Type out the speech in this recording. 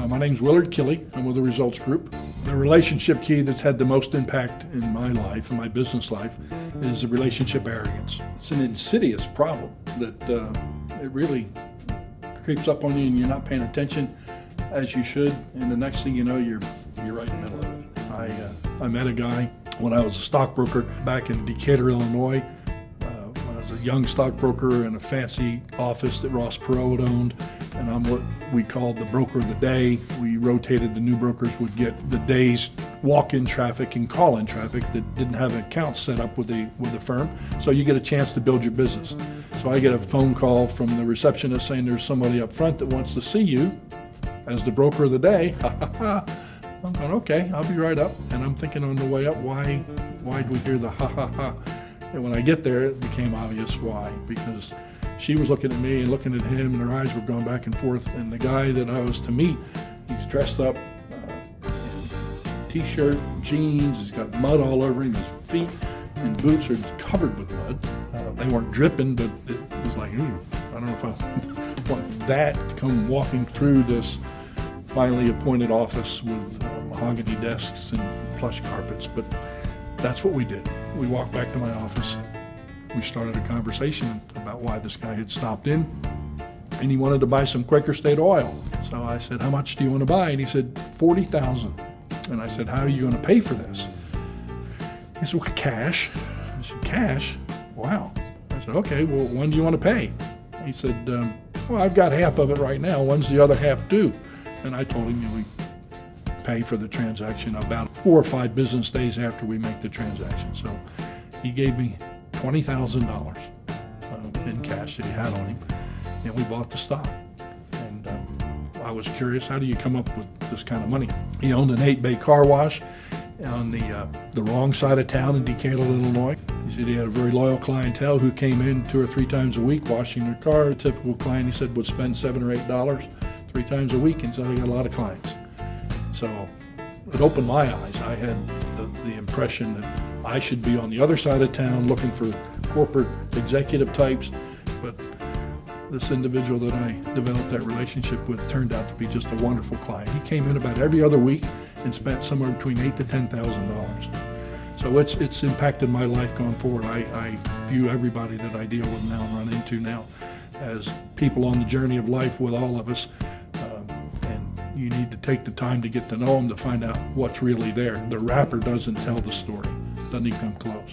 My name's Willard Killey. I'm with the Results Group. The relationship key that's had the most impact in my life, in my business life, is the relationship arrogance. It's an insidious problem that it really creeps up on you and you're not paying attention as you should, and the next thing you know, you're right in the middle of it. I met a guy when I was a stockbroker back in Decatur, Illinois. I was a young stockbroker in a fancy office that Ross Perot owned, and I'm what we called the broker of the day. We rotated. The new brokers would get the day's walk-in traffic and call-in traffic that didn't have accounts set up with the firm, so you get a chance to build your business. So I get a phone call from the receptionist saying there's somebody up front that wants to see you as the broker of the day. I'm going, okay, I'll be right up. And I'm thinking on the way up, why do we hear the ha ha ha? And when I get there, it became obvious why, because she was looking at me and looking at him, and their eyes were going back and forth. And the guy that I was to meet, he's dressed up, t-shirt, jeans, he's got mud all over him, his feet and boots are covered with mud. They weren't dripping, but it was like, ooh, I don't know if I want that to come walking through this finally appointed office with mahogany desks and plush carpets. But that's what we did. We walked back to my office. We started a conversation about why this guy had stopped in, and he wanted to buy some Quaker State oil. So I said, how much do you want to buy? And he said, $40,000. And I said, how are you going to pay for this? He said, well, cash. I said, cash? Wow. I said, okay, well, when do you want to pay? He said, well, I've got half of it right now. When's the other half due? And I told him we pay for the transaction about 4 or 5 business days after we make the transaction. So he gave me $20,000 in cash that he had on him, and we bought the stock. And I was curious, how do you come up with this kind of money? He owned an 8-bay car wash on the wrong side of town in Decatur, Illinois. He said he had a very loyal clientele who came in 2 or 3 times a week washing their car. A typical client, he said, would spend $7 or $8 3 times a week, and so he got a lot of clients. So it opened my eyes. I had the impression that I should be on the other side of town looking for corporate executive types, but this individual that I developed that relationship with turned out to be just a wonderful client. He came in about every other week and spent somewhere between $8,000 to $10,000. So it's impacted my life going forward. I view everybody that I deal with now and run into now as people on the journey of life with all of us. And you need to take the time to get to know them to find out what's really there. The wrapper doesn't tell the story. Doesn't even come close.